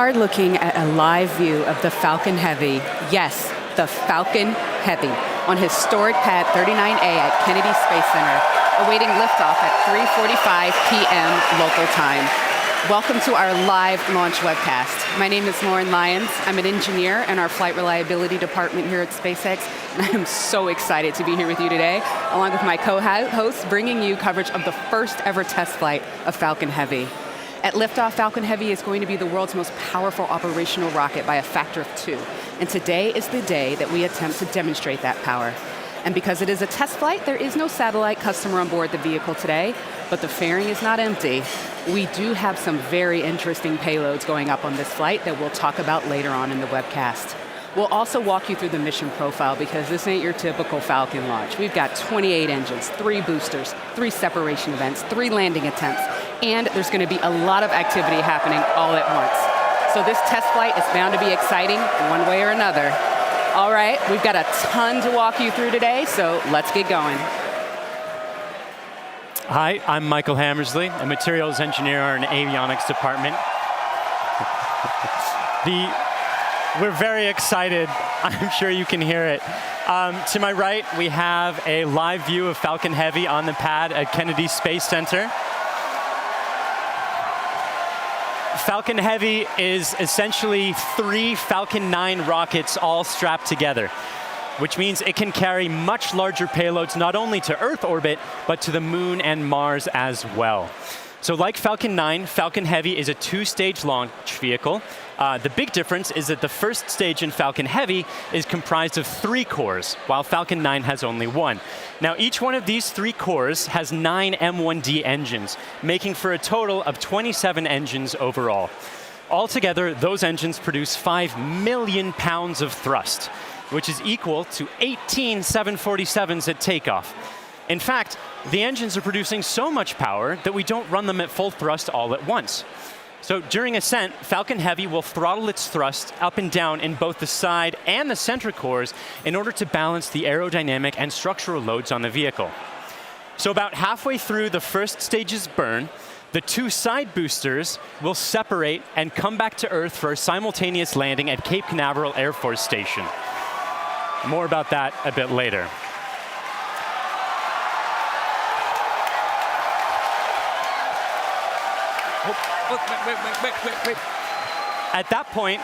are looking at a live view of the Falcon Heavy. Yes, the Falcon Heavy on historic pad 39A at Kennedy Space Center, awaiting liftoff at 3:45 p.m. local time. Welcome to our live launch webcast. My name is Lauren Lyons. I'm an engineer in our flight reliability department here at SpaceX, and I am so excited to be here with you today, along with my co-hosts, bringing you coverage of the first ever test flight of Falcon Heavy. At liftoff, Falcon Heavy is going to be the world's most powerful operational rocket by a factor of 2. And today is the day that we attempt to demonstrate that power. And because it is a test flight, there is no satellite customer on board the vehicle today, but the fairing is not empty. We do have some very interesting payloads going up on this flight that we'll talk about later on in the webcast. We'll also walk you through the mission profile because this ain't your typical Falcon launch. We've got 28 engines, 3 boosters, 3 separation events, 3 landing attempts, and there's going to be a lot of activity happening all at once. So this test flight is bound to be exciting one way or another. All right, we've got a ton to walk you through today, so let's get going. Hi, I'm Michael Hammersley, a materials engineer in the avionics department. We're very excited. I'm sure you can hear it. To my right, we have a live view of Falcon Heavy on the pad at Kennedy Space Center. Falcon Heavy is essentially 3 Falcon 9 rockets all strapped together, which means it can carry much larger payloads not only to Earth orbit, but to the Moon and Mars as well. So like Falcon 9, Falcon Heavy is a 2-stage launch vehicle. The big difference is that the first stage in Falcon Heavy is comprised of 3 cores, while Falcon 9 has only 1. Now, each one of these 3 cores has 9 M1D engines, making for a total of 27 engines overall. Altogether, those engines produce 5 million pounds of thrust, which is equal to 18 747s at takeoff. In fact, the engines are producing so much power that we don't run them at full thrust all at once. So during ascent, Falcon Heavy will throttle its thrust up and down in both the side and the center cores in order to balance the aerodynamic and structural loads on the vehicle. So about halfway through the first stage's burn, the 2 side boosters will separate and come back to Earth for a simultaneous landing at Cape Canaveral Air Force Station. More about that a bit later. Wait. At that point,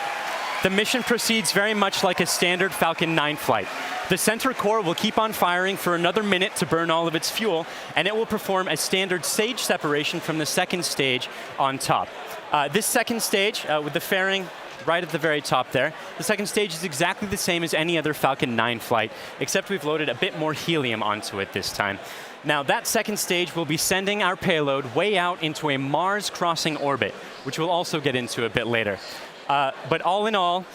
the mission proceeds very much like a standard Falcon 9 flight. The center core will keep on firing for another minute to burn all of its fuel, and it will perform a standard stage separation from the second stage on top. This second stage, with the fairing right at the very top there, the second stage is exactly the same as any other Falcon 9 flight, except we've loaded a bit more helium onto it this time. Now, that second stage will be sending our payload way out into a Mars-crossing orbit, which we'll also get into a bit later. But all in all,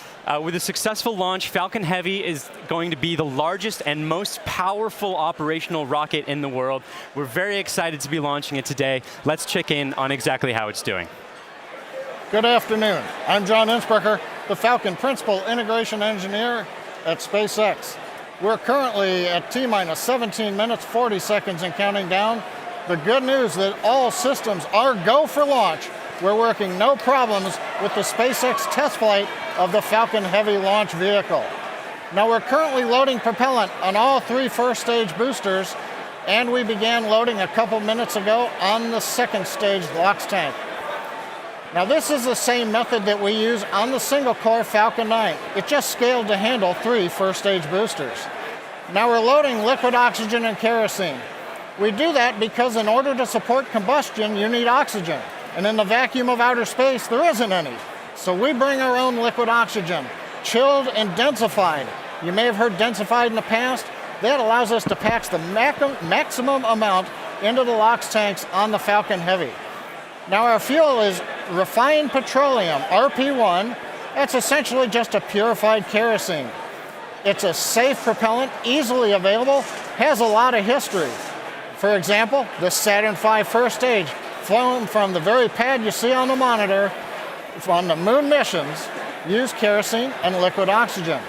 with a successful launch, Falcon Heavy is going to be the largest and most powerful operational rocket in the world. We're very excited to be launching it today. Let's check in on exactly how it's doing. Good afternoon. I'm John Innsbrucker, the Falcon Principal Integration Engineer at SpaceX. We're currently at T-minus 17 minutes, 40 seconds and counting down. The good news that all systems are go for launch. We're working no problems with the SpaceX test flight of the Falcon Heavy launch vehicle. Now we're currently loading propellant on all 3 first stage boosters, and we began loading a couple minutes ago on the second stage LOX tank. Now this is the same method that we use on the single-core Falcon 9. It just scaled to handle 3 first-stage boosters. Now we're loading liquid oxygen and kerosene. We do that because in order to support combustion, you need oxygen. And in the vacuum of outer space, there isn't any. So we bring our own liquid oxygen, chilled and densified. You may have heard densified in the past. That allows us to pack the maximum amount into the LOX tanks on the Falcon Heavy. Now our fuel is refined petroleum, RP1. That's essentially just a purified kerosene. It's a safe propellant, easily available, has a lot of history. For example, the Saturn V first stage, flown from the very pad you see on the monitor, on the moon missions, used kerosene and liquid oxygen.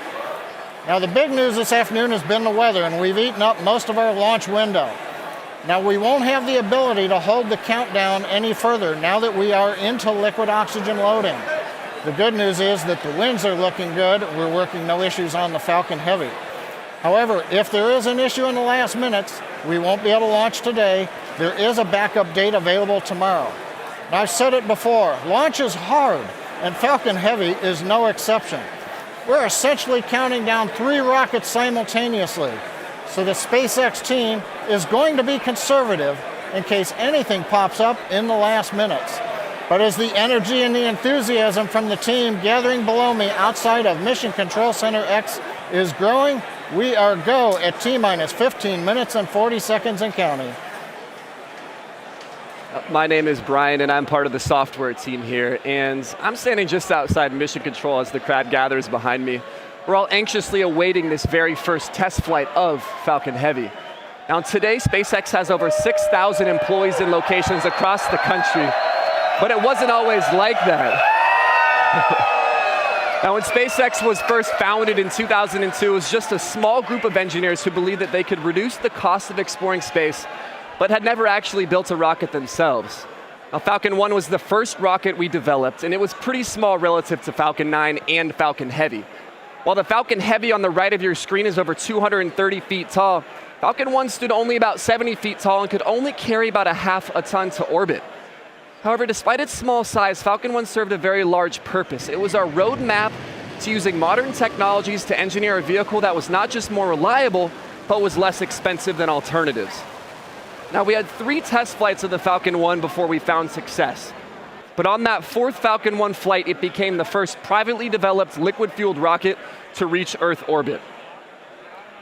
Now the big news this afternoon has been the weather, and we've eaten up most of our launch window. Now we won't have the ability to hold the countdown any further now that we are into liquid oxygen loading. The good news is that the winds are looking good. We're working no issues on the Falcon Heavy. However, if there is an issue in the last minutes, we won't be able to launch today. There is a backup date available tomorrow. And I've said it before, launch is hard, and Falcon Heavy is no exception. We're essentially counting down 3 rockets simultaneously. So the SpaceX team is going to be conservative in case anything pops up in the last minutes. But as the energy and the enthusiasm from the team gathering below me outside of Mission Control Center X is growing, we are go at T-minus 15 minutes and 40 seconds and counting. My name is Brian, and I'm part of the software team here, and I'm standing just outside Mission Control as the crowd gathers behind me. We're all anxiously awaiting this very first test flight of Falcon Heavy. Now today, SpaceX has over 6,000 employees in locations across the country, but it wasn't always like that. Now when SpaceX was first founded in 2002, it was just a small group of engineers who believed that they could reduce the cost of exploring space, but had never actually built a rocket themselves. Now Falcon 1 was the first rocket we developed, and it was pretty small relative to Falcon 9 and Falcon Heavy. While the Falcon Heavy on the right of your screen is over 230 feet tall, Falcon 1 stood only about 70 feet tall and could only carry about ½ a ton to orbit. However, despite its small size, Falcon 1 served a very large purpose. It was our roadmap to using modern technologies to engineer a vehicle that was not just more reliable, but was less expensive than alternatives. Now, we had 3 test flights of the Falcon 1 before we found success. But on that 4th Falcon 1 flight, it became the first privately developed liquid-fueled rocket to reach Earth orbit.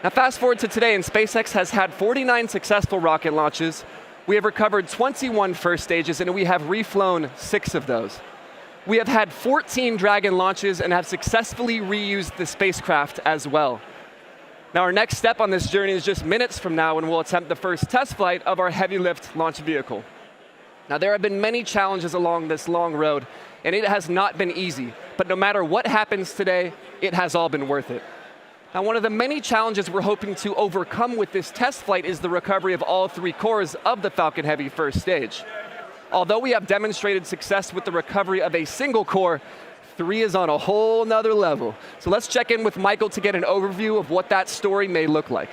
Now fast forward to today, and SpaceX has had 49 successful rocket launches. We have recovered 21 first stages, and we have reflown 6 of those. We have had 14 Dragon launches and have successfully reused the spacecraft as well. Now our next step on this journey is just minutes from now when we'll attempt the first test flight of our heavy lift launch vehicle. Now there have been many challenges along this long road, and it has not been easy, but no matter what happens today, it has all been worth it. Now one of the many challenges we're hoping to overcome with this test flight is the recovery of all 3 cores of the Falcon Heavy first stage. Although we have demonstrated success with the recovery of a single core, 3 is on a whole nother level. So let's check in with Michael to get an overview of what that story may look like.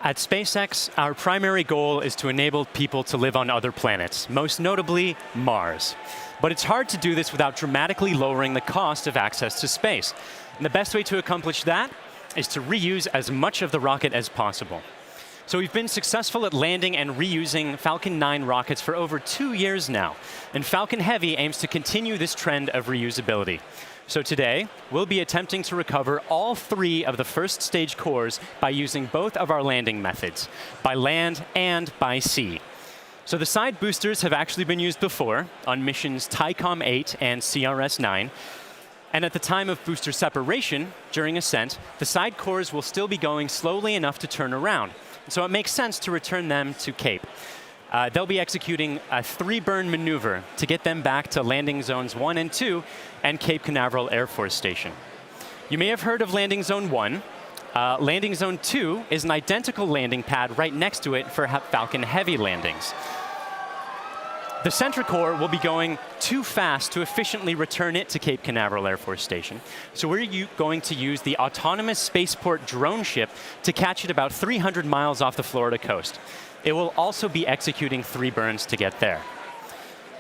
At SpaceX, our primary goal is to enable people to live on other planets, most notably Mars. But it's hard to do this without dramatically lowering the cost of access to space. And the best way to accomplish that is to reuse as much of the rocket as possible. So we've been successful at landing and reusing Falcon 9 rockets for over 2 years now. And Falcon Heavy aims to continue this trend of reusability. So today, we'll be attempting to recover all 3 of the first stage cores by using both of our landing methods, by land and by sea. So the side boosters have actually been used before on missions TICOM 8 and CRS 9. And at the time of booster separation, during ascent, the side cores will still be going slowly enough to turn around. So it makes sense to return them to Cape. They'll be executing a 3-burn maneuver to get them back to landing zones 1 and 2 and Cape Canaveral Air Force Station. You may have heard of landing zone 1. Landing zone 2 is an identical landing pad right next to it for Falcon Heavy landings. The center core will be going too fast to efficiently return it to Cape Canaveral Air Force Station. So we're going to use the autonomous spaceport drone ship to catch it about 300 miles off the Florida coast. It will also be executing 3 burns to get there.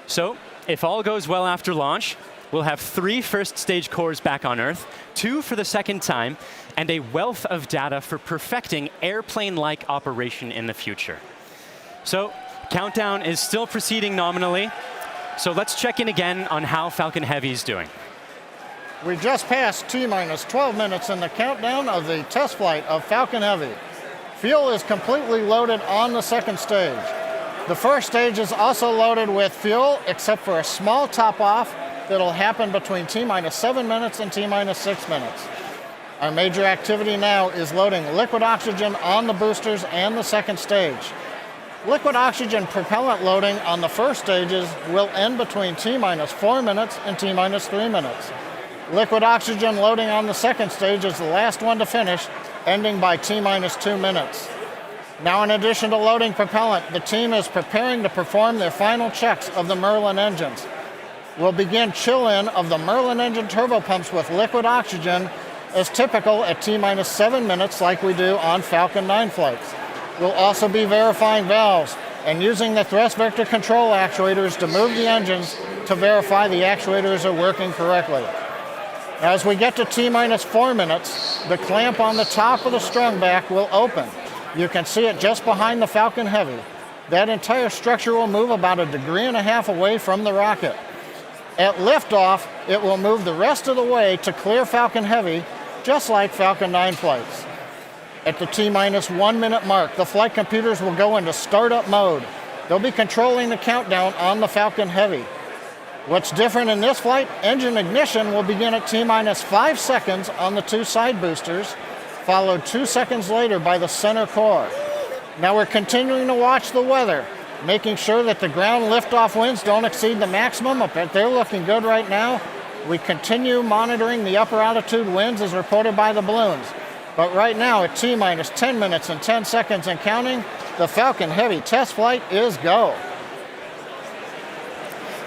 So if all goes well after launch, we'll have 3 first stage cores back on Earth, 2 for the second time, and a wealth of data for perfecting airplane-like operation in the future. So countdown is still proceeding nominally. So let's check in again on how Falcon Heavy is doing. We just passed T-minus 12 minutes in the countdown of the test flight of Falcon Heavy. Fuel is completely loaded on the second stage. The first stage is also loaded with fuel, except for a small top-off that'll happen between T-minus 7 minutes and T-minus 6 minutes. Our major activity now is loading liquid oxygen on the boosters and the second stage. Liquid oxygen propellant loading on the first stages will end between T-minus 4 minutes and T-minus 3 minutes. Liquid oxygen loading on the second stage is the last one to finish, ending by T-minus 2 minutes. Now, in addition to loading propellant, the team is preparing to perform their final checks of the Merlin engines. will begin chill-in of the Merlin engine turbopumps with liquid oxygen as typical at T-minus 7 minutes like we do on Falcon 9 flights. We'll also be verifying valves and using the thrust vector control actuators to move the engines to verify the actuators are working correctly. As we get to T-minus 4 minutes, the clamp on the top of the strung back will open. You can see it just behind the Falcon Heavy. That entire structure will move about 1.5 degrees away from the rocket. At liftoff, it will move the rest of the way to clear Falcon Heavy, just like Falcon 9 flights. At the T-minus 1 minute mark, the flight computers will go into startup mode. They'll be controlling the countdown on the Falcon Heavy. What's different in this flight, engine ignition will begin at T-minus 5 seconds on the 2 side boosters, followed 2 seconds later by the center core. Now we're continuing to watch the weather, making sure that the ground liftoff winds don't exceed the maximum, but they're looking good right now. We continue monitoring the upper altitude winds as reported by the balloons. But right now at T-minus 10 minutes and 10 seconds and counting, the Falcon Heavy test flight is go.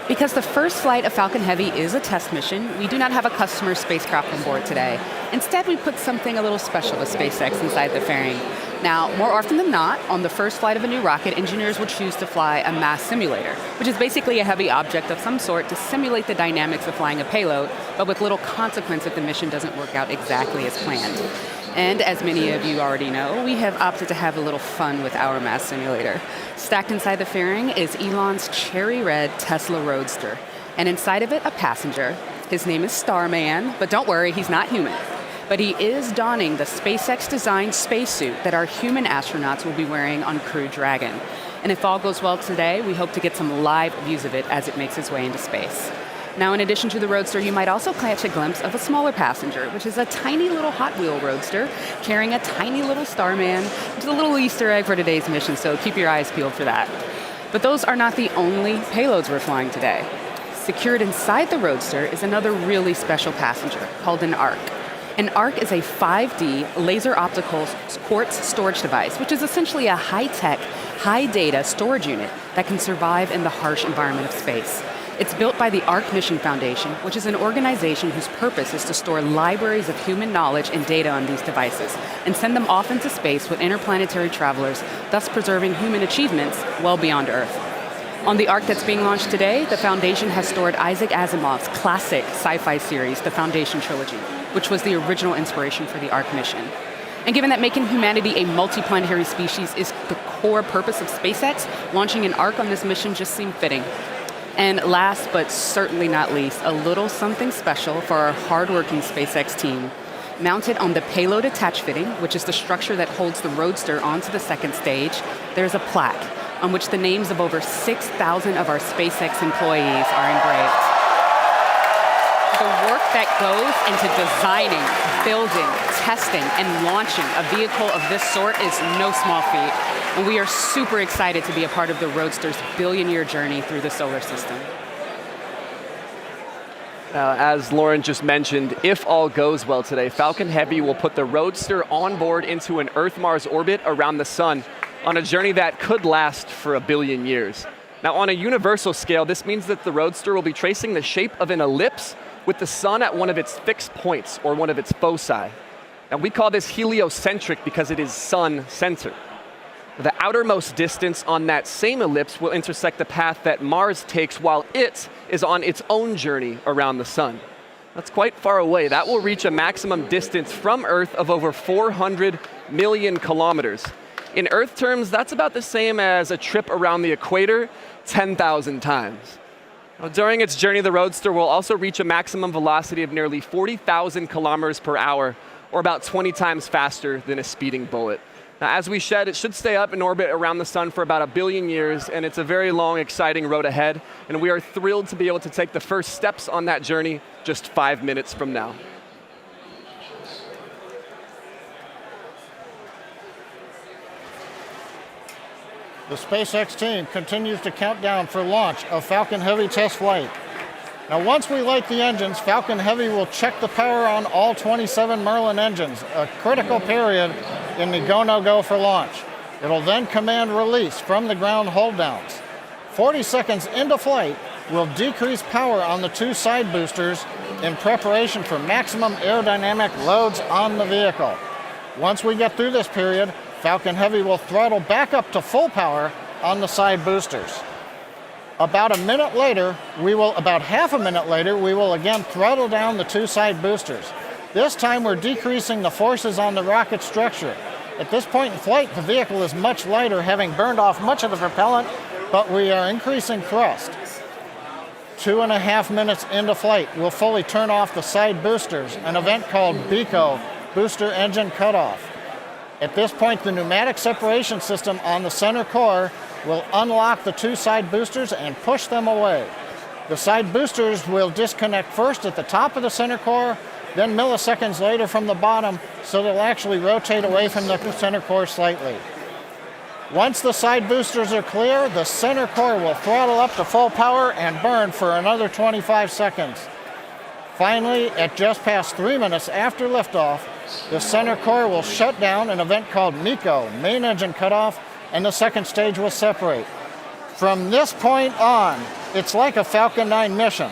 Because the first flight of Falcon Heavy is a test mission, we do not have a customer spacecraft on board today. Instead, we put something a little special with SpaceX inside the fairing. Now, more often than not, on the first flight of a new rocket, engineers will choose to fly a mass simulator, which is basically a heavy object of some sort to simulate the dynamics of flying a payload, but with little consequence if the mission doesn't work out exactly as planned. And as many of you already know, we have opted to have a little fun with our mass simulator. Stacked inside the fairing is Elon's cherry red Tesla Roadster, and inside of it, a passenger. His name is Starman, but don't worry, he's not human. But he is donning the SpaceX-designed spacesuit that our human astronauts will be wearing on Crew Dragon. And if all goes well today, we hope to get some live views of it as it makes its way into space. Now, in addition to the Roadster, you might also catch a glimpse of a smaller passenger, which is a tiny little Hot Wheel Roadster carrying a tiny little Starman, which is a little Easter egg for today's mission, so keep your eyes peeled for that. But those are not the only payloads we're flying today. Secured inside the Roadster is another really special passenger called an ARC. An ARC is a 5D laser optical quartz storage device, which is essentially a high-tech, high-data storage unit that can survive in the harsh environment of space. It's built by the ARC Mission Foundation, which is an organization whose purpose is to store libraries of human knowledge and data on these devices and send them off into space with interplanetary travelers, thus preserving human achievements well beyond Earth. On the ARC that's being launched today, the Foundation has stored Isaac Asimov's classic sci-fi series, The Foundation Trilogy, which was the original inspiration for the ARC mission. And given that making humanity a multiplanetary species is the core purpose of SpaceX, launching an ARC on this mission just seemed fitting. And last but certainly not least, a little something special for our hardworking SpaceX team. Mounted on the payload attach fitting, which is the structure that holds the Roadster onto the second stage, there's a plaque on which the names of over 6,000 of our SpaceX employees are engraved. The work that goes into designing, building, testing, and launching a vehicle of this sort is no small feat. And we are super excited to be a part of the Roadster's billion-year journey through the solar system. As Lauren just mentioned, if all goes well today, Falcon Heavy will put the Roadster on board into an Earth-Mars orbit around the sun on a journey that could last for 1 billion years. Now, on a universal scale, this means that the Roadster will be tracing the shape of an ellipse with the sun at one of its fixed points, or one of its foci. Now, we call this heliocentric because it is sun-centered. The outermost distance on that same ellipse will intersect the path that Mars takes while it is on its own journey around the sun. That's quite far away. That will reach a maximum distance from Earth of over 400 million kilometers. In Earth terms, that's about the same as a trip around the equator 10,000 times. Now, during its journey, the Roadster will also reach a maximum velocity of nearly 40,000 kilometers per hour, or about 20 times faster than a speeding bullet. Now, as we said, it should stay up in orbit around the sun for about 1 billion years, and it's a very long, exciting road ahead, and we are thrilled to be able to take the first steps on that journey just 5 minutes from now. The SpaceX team continues to count down for launch of Falcon Heavy test flight. Now, once we light the engines, Falcon Heavy will check the power on all 27 Merlin engines, a critical period in the go-no-go for launch. It'll then command release from the ground hold downs. 40 seconds into flight, we'll decrease power on the two side boosters in preparation for maximum aerodynamic loads on the vehicle. Once we get through this period, Falcon Heavy will throttle back up to full power on the side boosters. About half a minute later, we will again throttle down the two side boosters. This time we're decreasing the forces on the rocket structure. At this point in flight, the vehicle is much lighter, having burned off much of the propellant, but we are increasing thrust. 2.5 minutes into flight, we'll fully turn off the side boosters, an event called BECO, Booster Engine Cutoff. At this point, the pneumatic separation system on the center core will unlock the two side boosters and push them away. The side boosters will disconnect first at the top of the center core, then milliseconds later from the bottom, so they'll actually rotate away from the center core slightly. Once the side boosters are clear, the center core will throttle up to full power and burn for another 25 seconds. Finally, at just past 3 minutes after liftoff, the center core will shut down, an event called MECO, Main Engine Cutoff, and the second stage will separate. From this point on, it's like a Falcon 9 mission.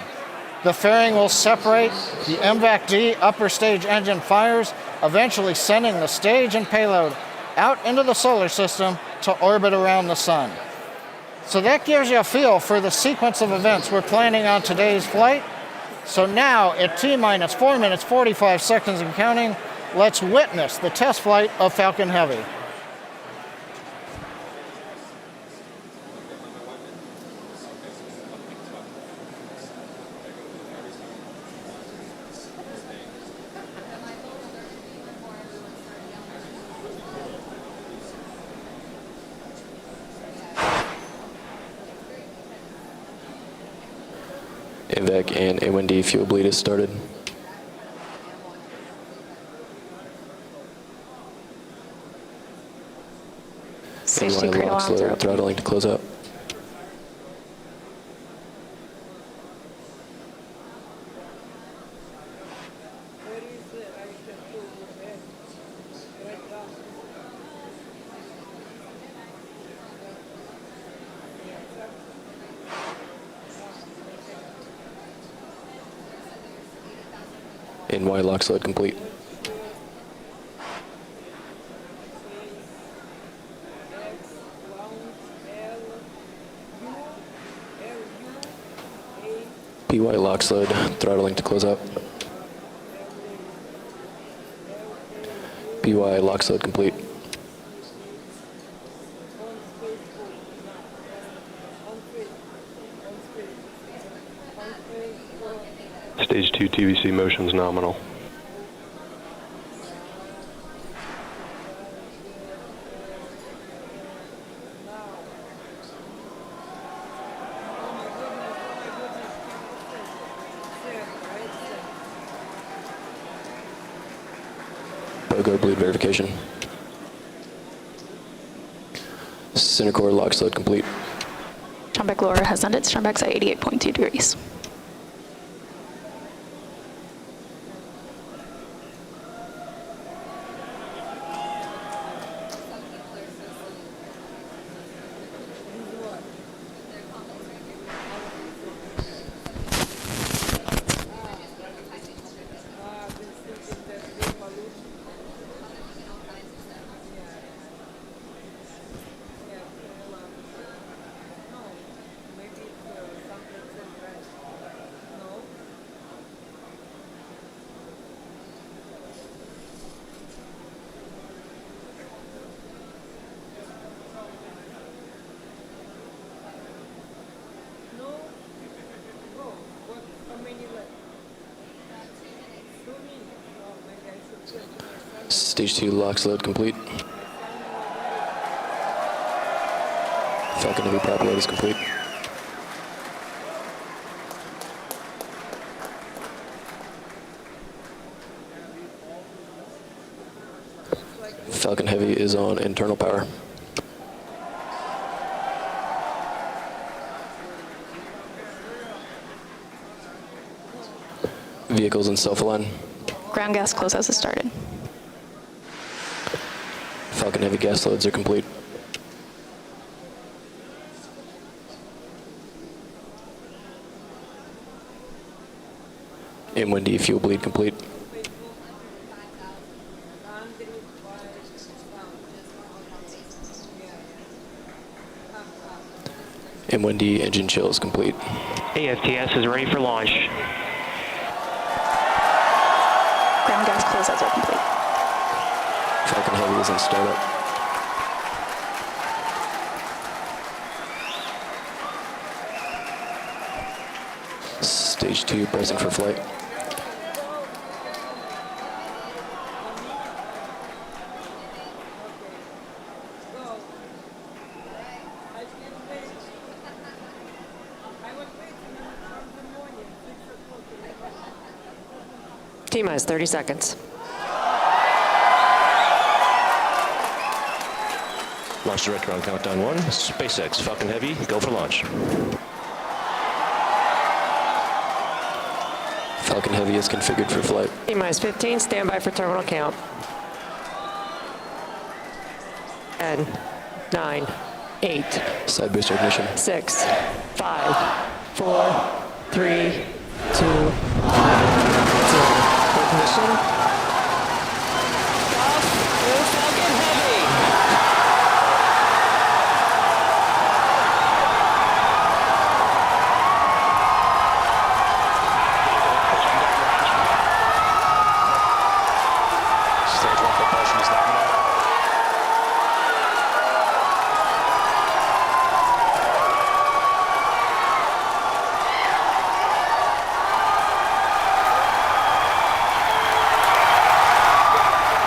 The fairing will separate, the MVAC-D upper stage engine fires, eventually sending the stage and payload out into the solar system to orbit around the sun. So that gives you a feel for the sequence of events we're planning on today's flight. So now, at T-minus 4 minutes, 45 seconds and counting, let's witness the test flight of Falcon Heavy. AVAC and A1D fuel bleed has started. Safety NY cradle lock arms are slow, open. throttling to close up. NY lock sled complete. PY lock sled, throttling to close up. PY lock sled complete. Stage 2 TVC motions nominal. BOGO bleed verification. Center core lock sled complete. Strombeck lower has ended. Strombeck's at 88.2 degrees. Stage 2 lock sled complete. Falcon Heavy prop load is complete. Falcon Heavy is on internal power. Vehicles in self-align. Ground gas close-outs has started. Falcon Heavy gas loads are complete. M1D fuel bleed complete. M1D engine chill is complete. AFTS is ready for launch. Ground gas closeouts are complete. Falcon Heavy is in startup. Stage 2 pressing for flight. T-minus 30 seconds. Launch director on countdown 1. SpaceX, Falcon Heavy, go for launch. Falcon Heavy is configured for flight. T-minus 15, standby for terminal count. 10, 9, 8, Side booster ignition. 6, 5, 4, 3, 2, 1, 0. Ignition. Off. Go Falcon Heavy. Stage 1 propulsion is nominal.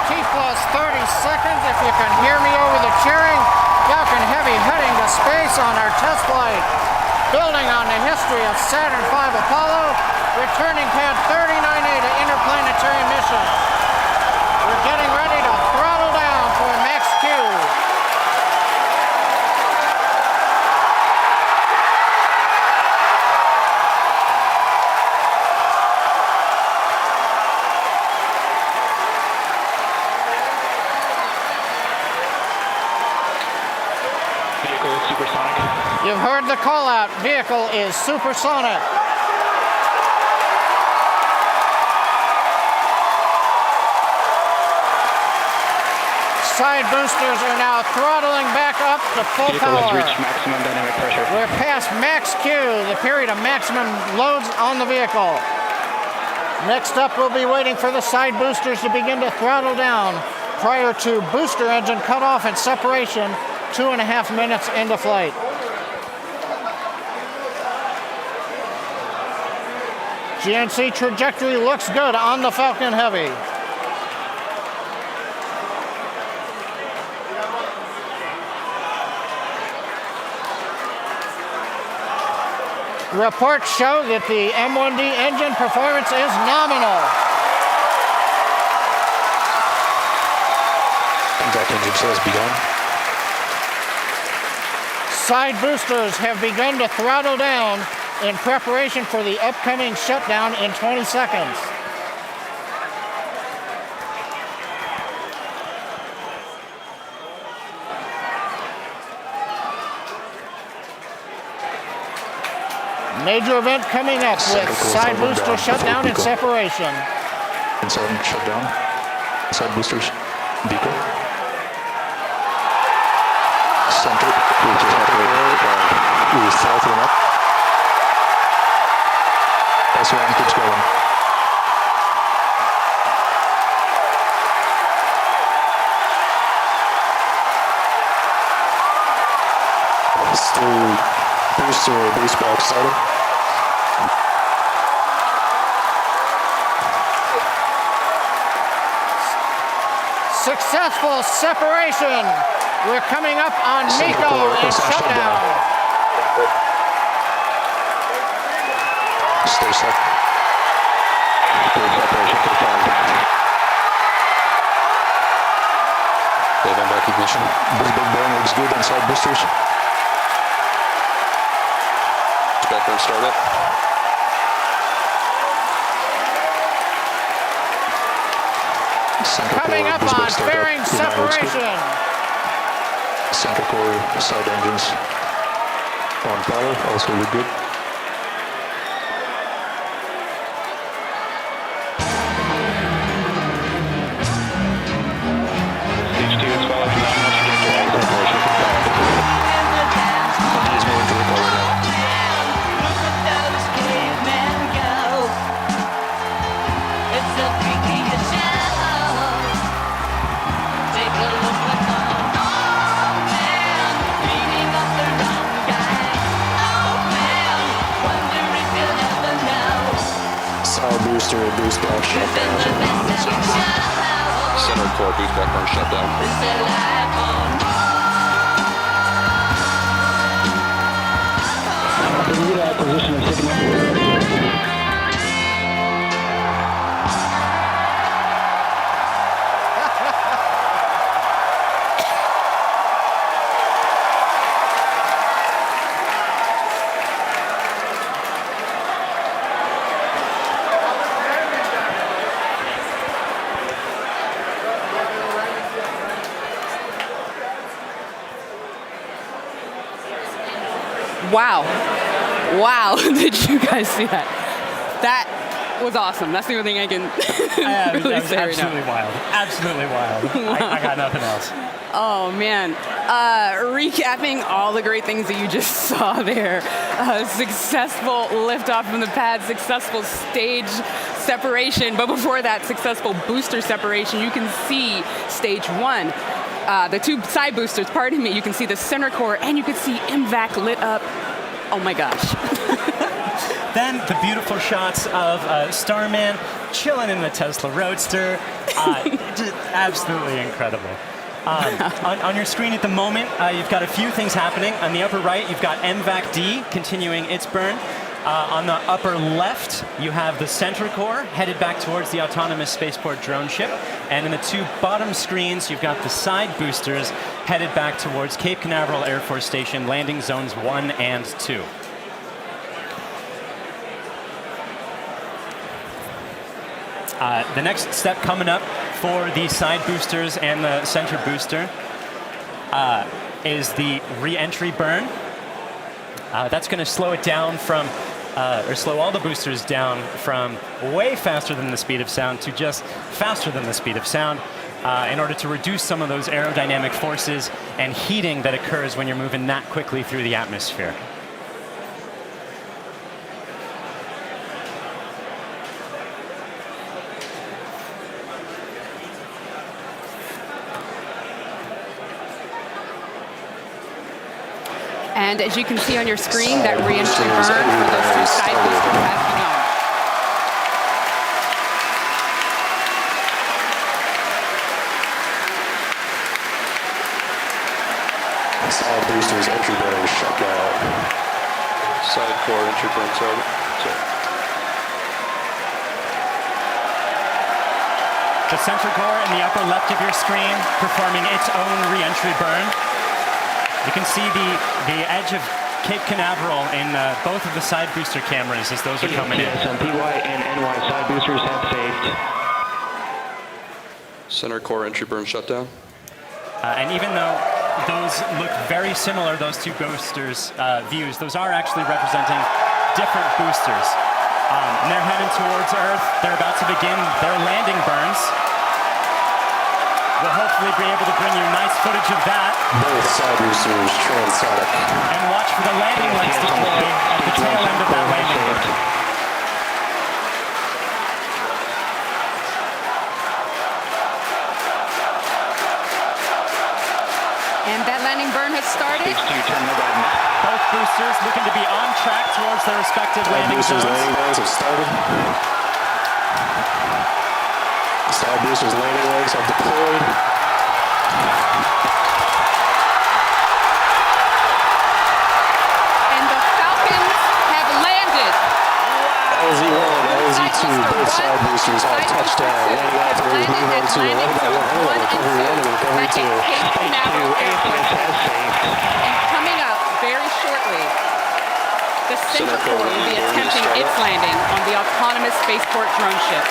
T-plus 30 seconds, if you can hear me over the cheering. Falcon Heavy heading to space on our test flight. Building on the history of Saturn V Apollo, returning pad 39A to interplanetary missions. We're getting ready to throttle down for max Q. Vehicle supersonic. You've heard the call out. Vehicle is supersonic. Side boosters are now throttling back up to full Vehicle has power. reached maximum dynamic pressure. We're past max Q, the period of maximum loads on the vehicle. Next up, we'll be waiting for the side boosters to begin to throttle down prior to booster engine cutoff and separation 2.5 minutes into flight. GNC trajectory looks good on the Falcon Heavy. Reports show that the M1D engine performance is nominal. Contact engine chill has begun. Side boosters have begun to throttle down in preparation for the upcoming shutdown in 20 seconds. Major event coming up with side booster shutdown and separation. Inside shutdown. Side boosters. Beacon. Center. We throttling up. S1 keeps going. Still booster base box started. Successful separation. We're coming up on MECO and shutdown. Stay set. Separation confirmed. Wave and back ignition. Boost big burn looks good on side boosters. Backburn start up. Coming up on fairing separation. Center core side engines on power, also look good. booster boost back shutdown. Center core boost back burn shutdown. Acquisition of signal. Wow. Wow, did you guys see that? That was awesome. That's the only thing I can really that was say right absolutely now. wild. Absolutely wild. I got nothing else. Oh, man. Recapping all the great things that you just saw there. Successful liftoff from the pad, successful stage separation, but before that, successful booster separation. You can see stage one. The two side boosters, pardon me, you can see the center core, and you can see MVAC lit up. Oh my gosh. Then the beautiful shots of Starman chilling in the Tesla Roadster. Just absolutely incredible. On your screen at the moment, you've got a few things happening. On the upper right, you've got MVAC D continuing its burn. On the upper left, you have the center core headed back towards the autonomous spaceport drone ship. And in the two bottom screens, you've got the side boosters headed back towards Cape Canaveral Air Force Station, landing zones 1 and 2. The next step coming up for the side boosters and the center booster is the re-entry burn. That's going to slow it down from, or slow all the boosters down from way faster than the speed of sound to just faster than the speed of sound in order to reduce some of those aerodynamic forces and heating that occurs when you're moving that quickly through the atmosphere. And as you can see on your screen, that re-entry burn for those two side boosters has begun. Side boosters entry burn shut down. Side core entry burn target. The center core in the upper left of your screen performing its own re-entry burn. You can see the edge of Cape Canaveral in both of the side booster cameras as those are coming in. PY and NY side boosters have saved. Center core entry burn shutdown. And even though those look very similar, those two boosters' views, those are actually representing different boosters. And they're heading towards Earth. They're about to begin their landing burns. We'll hopefully be able to bring you nice footage of that. Both side boosters transonic. And watch for the landing lights deploy at the tail end of that landing burn. And that landing burn has started. Both boosters looking to be on track towards their respective landing zones. Landing burns have started. Side boosters landing legs have deployed. And the Falcons have landed. LZ1, LZ2, both side boosters have touchdown. Landing operators move on to 11 by 1, recovery 1 and recovery 2. And coming up very shortly, the center core will be attempting its landing on the autonomous spaceport drone ship.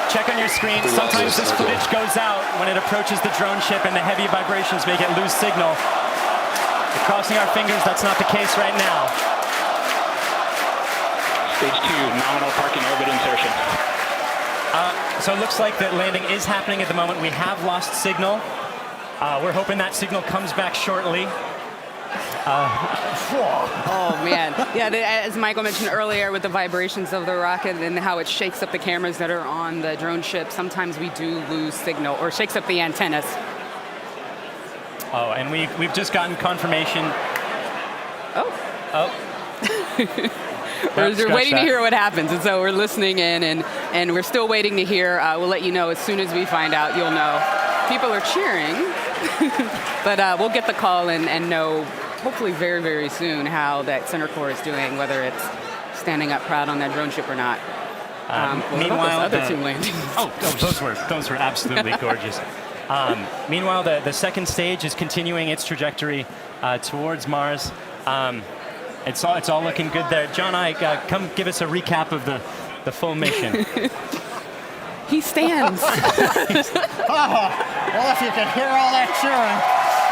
Check on your screen. Sometimes this footage goes out when it approaches the drone ship and the heavy vibrations make it lose signal. We're crossing our fingers that's not the case right now. Stage 2, nominal parking orbit insertion. So it looks like that landing is happening at the moment. We have lost signal. We're hoping that signal comes back shortly. Oh man, yeah. As Michael mentioned earlier, with the vibrations of the rocket and how it shakes up the cameras that are on the drone ship, sometimes we do lose signal or shakes up the antennas. Oh, and we've just gotten confirmation We're waiting to hear what happens, and so we're listening in, and we're still waiting to hear. We'll let you know as soon as we find out. You'll know. People are cheering, but we'll get the call and know hopefully very, very soon how that center core is doing, whether it's standing up proud on that drone ship or not. Meanwhile, other two landings. those were absolutely gorgeous. Meanwhile, the second stage is continuing its trajectory towards Mars. It's all looking good there. John, come give us a recap of the full mission. He stands. Well, if you could hear all that cheering,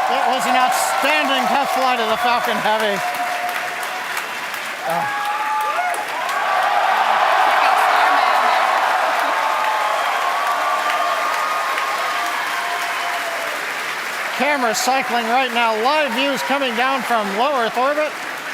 it was an outstanding test flight of the Falcon Heavy. Cameras cycling right now. Live views coming down from low Earth orbit.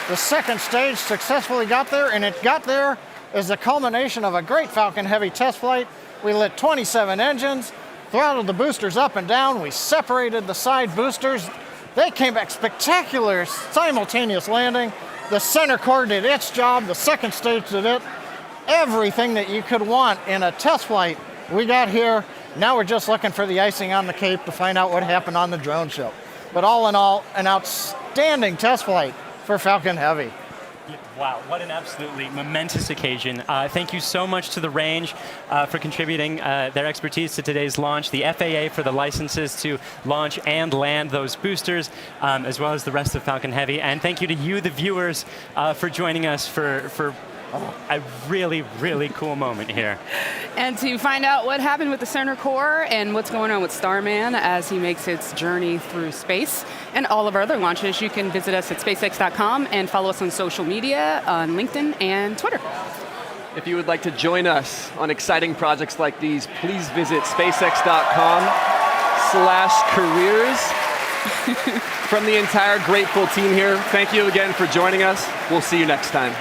The second stage successfully got there, and it got there as the culmination of a great Falcon Heavy test flight. We lit 27 engines, throttled the boosters up and down. We separated the side boosters. They came back spectacular, simultaneous landing. The center core did its job. The second stage did it. Everything that you could want in a test flight, we got here. Now we're just looking for the icing on the cake to find out what happened on the drone show. But all in all, an outstanding test flight for Falcon Heavy. Wow, what an absolutely momentous occasion. Thank you so much to the range for contributing their expertise to today's launch, the FAA for the licenses to launch and land those boosters, as well as the rest of Falcon Heavy. And thank you to you, the viewers, for joining us for a really, really cool moment here. And to find out what happened with the center core and what's going on with Starman as he makes its journey through space and all of our other launches, you can visit us at SpaceX.com and follow us on social media on LinkedIn and Twitter. If you would like to join us on exciting projects like these, please visit SpaceX.com/careers. From the entire grateful team here, thank you again for joining us. We'll see you next time.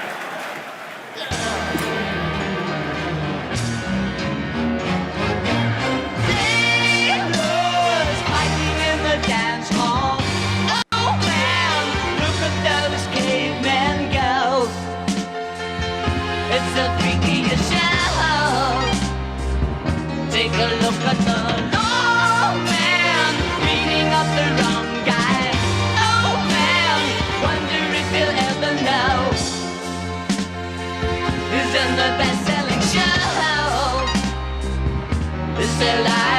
Take a look at the old man beating up the wrong guy. Oh man, wonder if he'll ever know who's in the best-selling show. Is there life?